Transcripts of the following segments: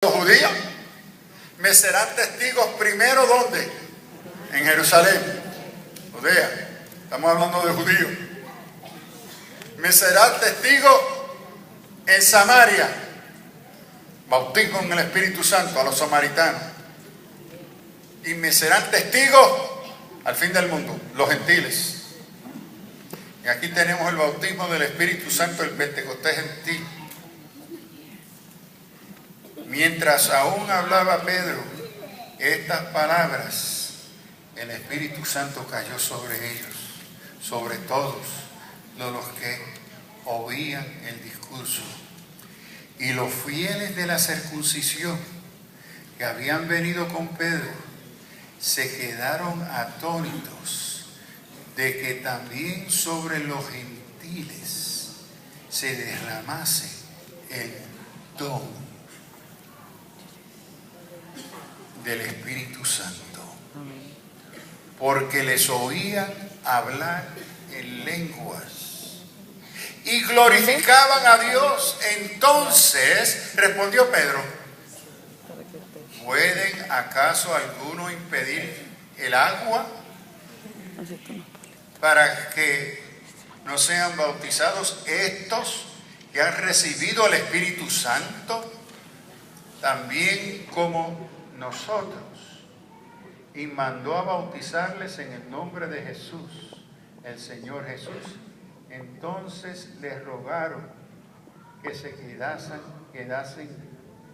Los judíos me serán testigos primero, ¿dónde? En Jerusalén, Judea. Estamos hablando de judíos. Me serán testigos en Samaria. Bautismo en el Espíritu Santo a los samaritanos. Y me serán testigos al fin del mundo, los gentiles. Y aquí tenemos el bautismo del Espíritu Santo, el Pentecostés gentil. Mientras aún hablaba Pedro estas palabras, el Espíritu Santo cayó sobre ellos, sobre todos los que oían el discurso. Y los fieles de la circuncisión que habían venido con Pedro se quedaron atónitos de que también sobre los gentiles se derramase el don del Espíritu Santo, porque les oían hablar en lenguas y glorificaban a Dios. Entonces respondió Pedro: ¿pueden acaso alguno impedir el agua para que no sean bautizados estos que han recibido el Espíritu Santo también como nosotros? Y mandó a bautizarles en el nombre de Jesús, el Señor Jesús. Entonces les rogaron que se quedasen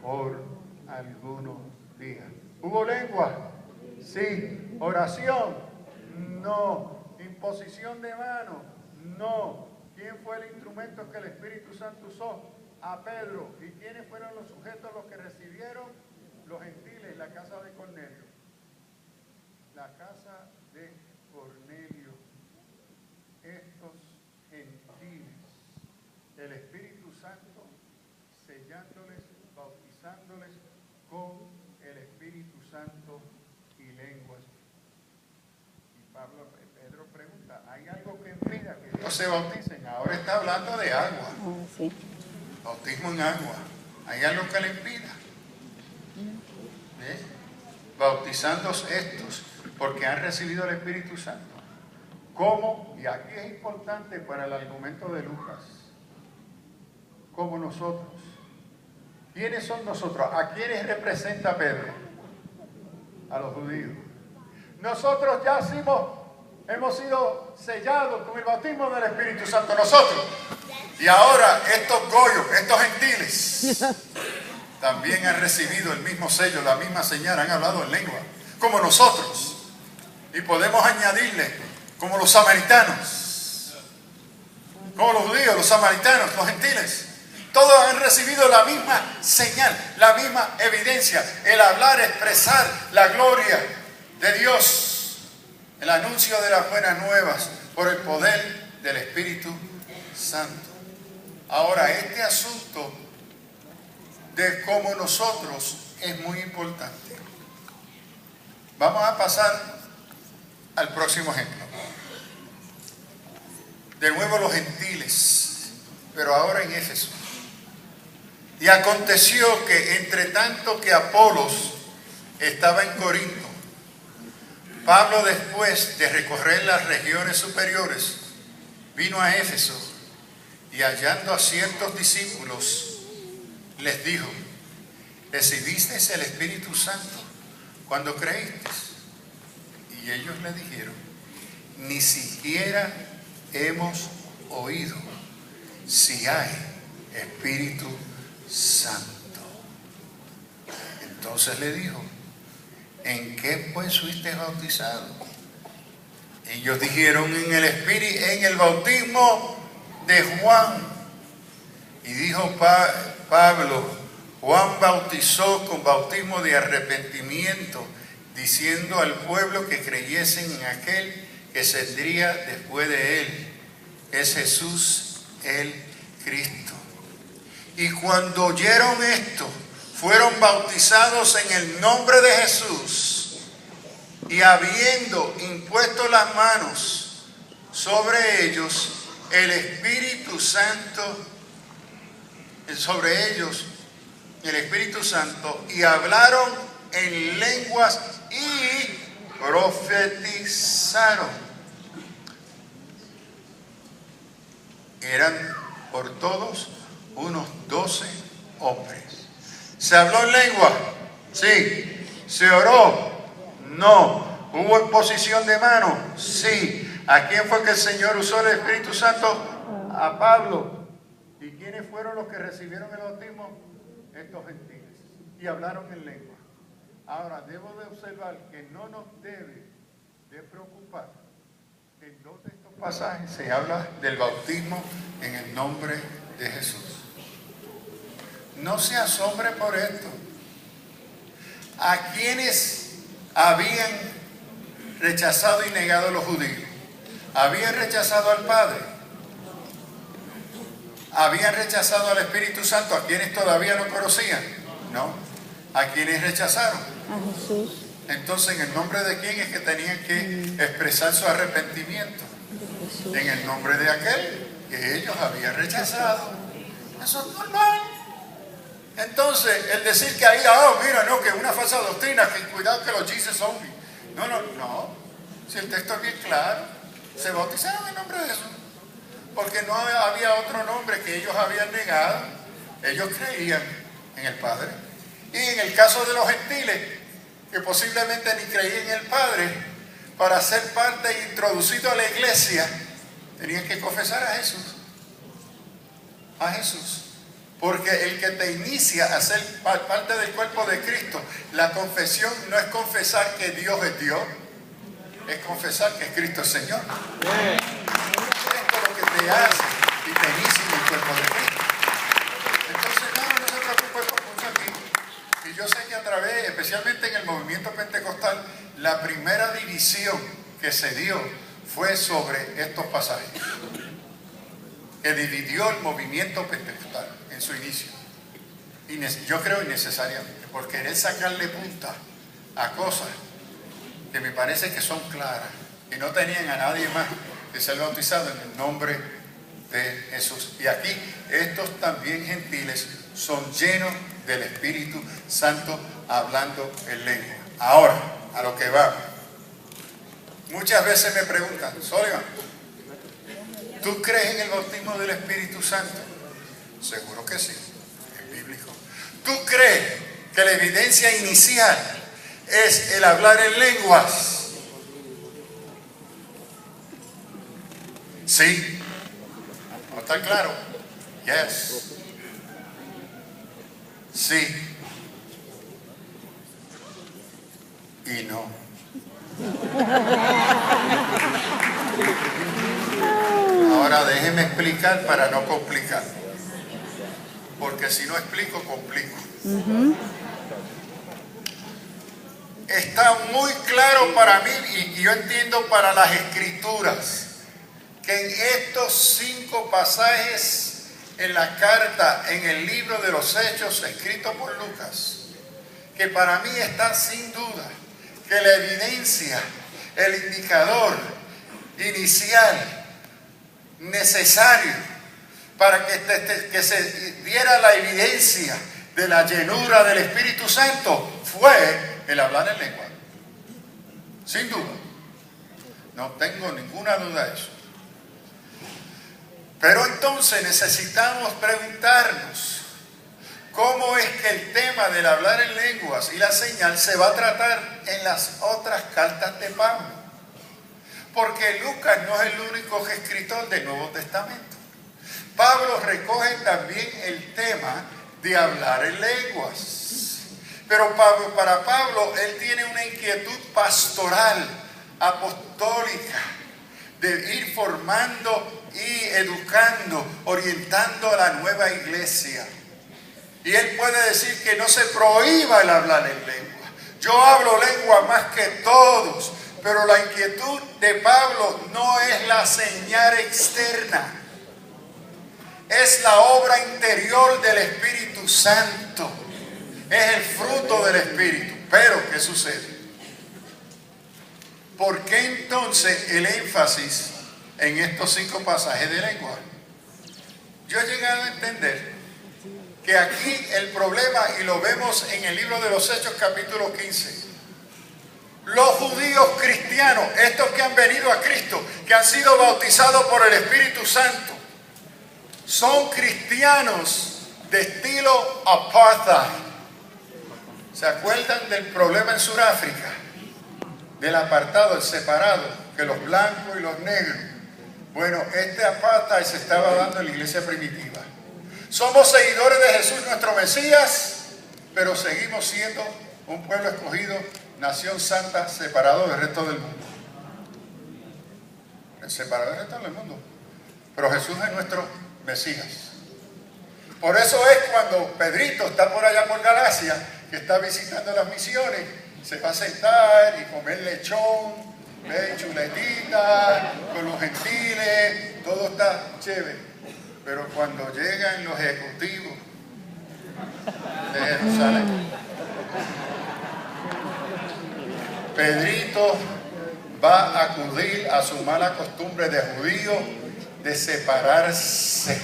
por algunos días. ¿Hubo lengua? Sí. ¿Oración? No. ¿Imposición de mano? No. ¿Quién fue el instrumento que el Espíritu Santo usó? A Pedro. ¿Y quiénes fueron los sujetos los que recibieron? Los gentiles, la casa de Cornelio. La casa de Cornelio. Estos gentiles, el Espíritu Santo sellándoles, bautizándoles con el Espíritu Santo y lenguas. Y Pedro pregunta: ¿hay algo que impida que Dios se bauticen? Ahora está hablando de agua. Sí. Bautismo en agua. ¿Hay algo que le impida? Bautizándoos estos porque han recibido el Espíritu Santo. ¿Cómo? Y aquí es importante para el argumento de Lucas. Como nosotros. ¿Quiénes son nosotros? ¿A quiénes representa Pedro? A los judíos. Nosotros ya hemos sido sellados con el bautismo del Espíritu Santo. Nosotros. Y ahora estos goyos, estos gentiles, también han recibido el mismo sello, la misma señal, han hablado en lengua, como nosotros. Y podemos añadirle, como los samaritanos, como los judíos, los samaritanos, los gentiles. Todos han recibido la misma señal, la misma evidencia, el hablar, expresar la gloria de Dios, el anuncio de las buenas nuevas por el poder del Espíritu Santo. Ahora, este asunto de cómo nosotros es muy importante. Vamos a pasar al próximo ejemplo. De nuevo los gentiles, pero ahora en Éfeso. Y aconteció que entre tanto que Apolos estaba en Corinto, Pablo, después de recorrer las regiones superiores, vino a Éfeso y hallando a ciertos discípulos les dijo: ¿recibisteis el Espíritu Santo cuando creísteis? Y ellos le dijeron: ni siquiera hemos oído si hay Espíritu Santo. Entonces le dijo: ¿en qué pues fuisteis bautizados? Ellos dijeron: en el Espíritu, en el bautismo de Juan. Y dijo Pablo: Juan bautizó con bautismo de arrepentimiento, diciendo al pueblo que creyesen en aquel que vendría después de él, es Jesús el Cristo. Y cuando oyeron esto, fueron bautizados en el nombre de Jesús, y habiendo impuesto las manos sobre ellos, el Espíritu Santo sobre ellos el Espíritu Santo y hablaron en lenguas y profetizaron. Eran por todos unos 12 hombres. ¿Se habló en lengua? Sí. ¿Se oró? No. ¿Hubo imposición de mano? Sí. ¿A quién fue que el Señor usó el Espíritu Santo? A Pablo. ¿Y quiénes fueron los que recibieron el bautismo? Estos gentiles. Y hablaron en lengua. Ahora, debo de observar que no nos debe de preocupar que en dos de estos pasajes se habla del bautismo en el nombre de Jesús. No se asombre por esto. ¿A quienes habían rechazado y negado los judíos? ¿Habían rechazado al Padre? ¿Habían rechazado al Espíritu Santo? ¿A quienes todavía no conocían? No. ¿A quienes rechazaron? A Jesús. Entonces, ¿en el nombre de quién es que tenían que expresar su arrepentimiento? En el nombre de aquel que ellos habían rechazado. Eso es normal. Entonces, el decir que ahí, mira, no, que es una falsa doctrina, que cuidado que los Jesus only. No. Si el texto es bien claro, se bautizaron en nombre de Jesús. Porque no había otro nombre que ellos habían negado. Ellos creían en el Padre. Y en el caso de los gentiles, que posiblemente ni creían en el Padre, para ser parte e introducido a la iglesia, tenían que confesar a Jesús. A Jesús. Porque el que te inicia a ser parte del cuerpo de Cristo, la confesión no es confesar que Dios es Dios, es confesar que Cristo es Señor. Esto es lo que te hace y te inicia en el cuerpo de Cristo. Entonces, no se preocupe por mucho aquí. Y yo sé que a través, especialmente en el movimiento pentecostal, la primera división que se dio fue sobre estos pasajes, que dividió el movimiento pentecostal en su inicio. Y yo creo innecesariamente, por querer sacarle punta a cosas que me parece que son claras, y no tenían a nadie más que ser bautizado en el nombre de Jesús. Y aquí estos también gentiles son llenos del Espíritu Santo hablando en lengua. Ahora, a lo que va. Muchas veces me preguntan, Sullivan, ¿tú crees en el bautismo del Espíritu Santo? Seguro que sí, es bíblico. ¿Tú crees que la evidencia inicial es el hablar en lenguas? Sí. ¿No está claro? Yes. Sí. Y no. Ahora déjeme explicar para no complicar. Porque si no explico, complico. Está muy claro para mí y yo entiendo para las Escrituras que en estos 5 pasajes en la carta, en el libro de los Hechos escrito por Lucas, que para mí está sin duda que la evidencia, el indicador inicial necesario para que se diera la evidencia de la llenura del Espíritu Santo fue el hablar en lengua. Sin duda. No tengo ninguna duda de eso. Pero entonces necesitamos preguntarnos cómo es que el tema del hablar en lenguas y la señal se va a tratar en las otras cartas de Pablo. Porque Lucas no es el único escritor del Nuevo Testamento. Pablo recoge también el tema de hablar en lenguas. Pero para Pablo, él tiene una inquietud pastoral, apostólica, de ir formando y educando, orientando a la nueva iglesia. Y él puede decir que no se prohíba el hablar en lengua. Yo hablo lengua más que todos, pero la inquietud de Pablo no es la señal externa, es la obra interior del Espíritu Santo, es el fruto del Espíritu. Pero, ¿qué sucede? ¿Por qué entonces el énfasis en estos 5 pasajes de lengua? Yo he llegado a entender que aquí el problema, y lo vemos en el libro de los Hechos capítulo 15, los judíos cristianos, estos que han venido a Cristo, que han sido bautizados por el Espíritu Santo, son cristianos de estilo apartheid. ¿Se acuerdan del problema en Sudáfrica? Del apartado, el separado, que los blancos y los negros. Bueno, este apartheid se estaba dando en la iglesia primitiva. Somos seguidores de Jesús, nuestro Mesías, pero seguimos siendo un pueblo escogido, nación santa, separado del resto del mundo. Separado del resto del mundo. Pero Jesús es nuestro Mesías. Por eso es cuando Pedrito está por allá por Galacia, que está visitando las misiones, se va a sentar y comer lechón, chuletita, con los gentiles, todo está chévere. Pero cuando llegan los ejecutivos de Jerusalén, Pedrito va a acudir a su mala costumbre de judío de separarse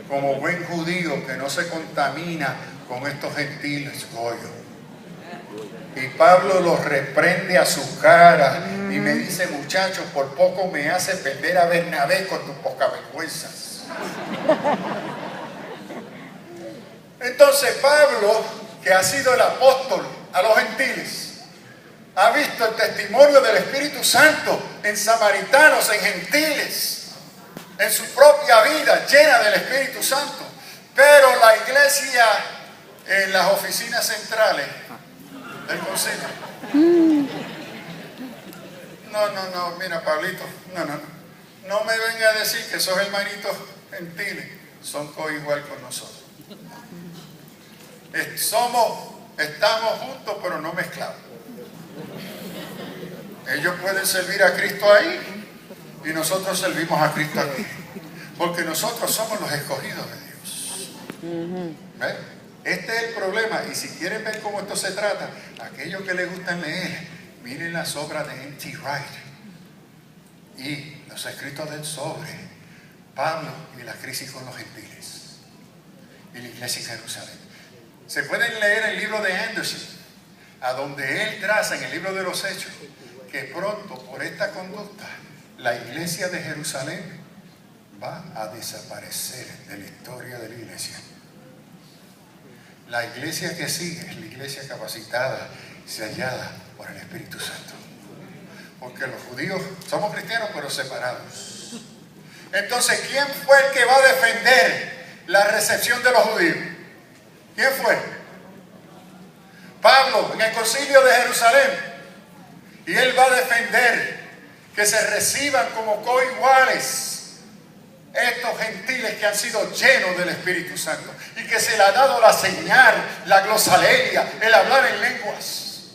como buen judío que no se contamina con estos gentiles goyos. Y Pablo los reprende a su cara y me dice: muchachos, por poco me hace perder a Bernabé con tus pocas vergüenzas. Entonces Pablo, que ha sido el apóstol a los gentiles, ha visto el testimonio del Espíritu Santo en samaritanos, en gentiles, en su propia vida llena del Espíritu Santo. Pero la iglesia en las oficinas centrales del concilio. No, mira, Pablito, no me venga a decir que esos hermanitos gentiles son igual con nosotros. Estamos juntos, pero no mezclados. Ellos pueden servir a Cristo ahí y nosotros servimos a Cristo aquí, porque nosotros somos los escogidos de Dios. ¿Ves? Este es el problema. Y si quieren ver cómo esto se trata, aquellos que les gustan leer, miren las obras de N.T. Wright y los escritos del sobre Pablo y la crisis con los gentiles y la iglesia en Jerusalén. Se pueden leer el libro de Anderson, a donde él traza en el libro de los Hechos que pronto, por esta conducta, la iglesia de Jerusalén va a desaparecer de la historia de la iglesia. La iglesia que sigue es la iglesia capacitada, sellada por el Espíritu Santo. Porque los judíos somos cristianos, pero separados. Entonces, ¿quién fue el que va a defender la recepción de los judíos? ¿Quién fue? Pablo, en el concilio de Jerusalén. Y él va a defender que se reciban como coiguales estos gentiles que han sido llenos del Espíritu Santo y que se le ha dado la señal, la glosaleria, el hablar en lenguas,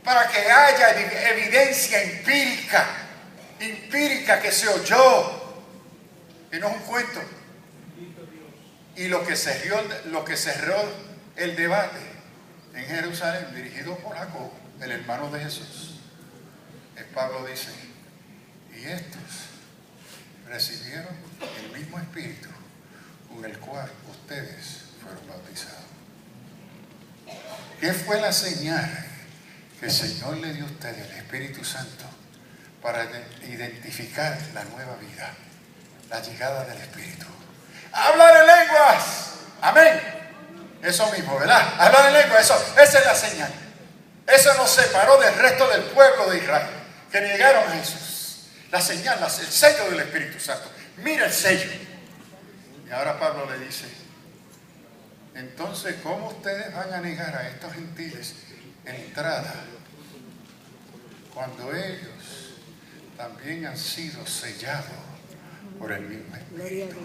para que haya evidencia empírica que se oyó, que no es un cuento. Y lo que cerró el debate en Jerusalén, dirigido por Jacobo, el hermano de Jesús, Pablo dice: y estos recibieron el mismo Espíritu con el cual ustedes fueron bautizados. ¿Qué fue la señal que el Señor le dio a ustedes, el Espíritu Santo, para identificar la nueva vida, la llegada del Espíritu? ¡Hablar en lenguas! ¡Amén! Eso mismo, ¿verdad? Hablar en lenguas, esa es la señal. Eso nos separó del resto del pueblo de Israel, que negaron a Jesús. La señal, el sello del Espíritu Santo. Mira el sello. Y ahora Pablo le dice: entonces, ¿cómo ustedes van a negar a estos gentiles entrada cuando ellos también han sido sellados por el mismo Espíritu?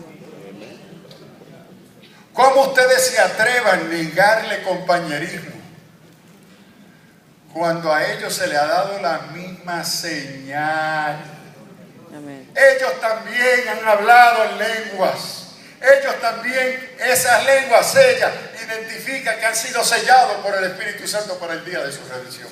¿Cómo ustedes se atrevan a negarle compañerismo cuando a ellos se le ha dado la misma señal? Amén. Ellos también han hablado en lenguas. Ellos también, esas lenguas sellas, identifican que han sido sellados por el Espíritu Santo para el día de su redención.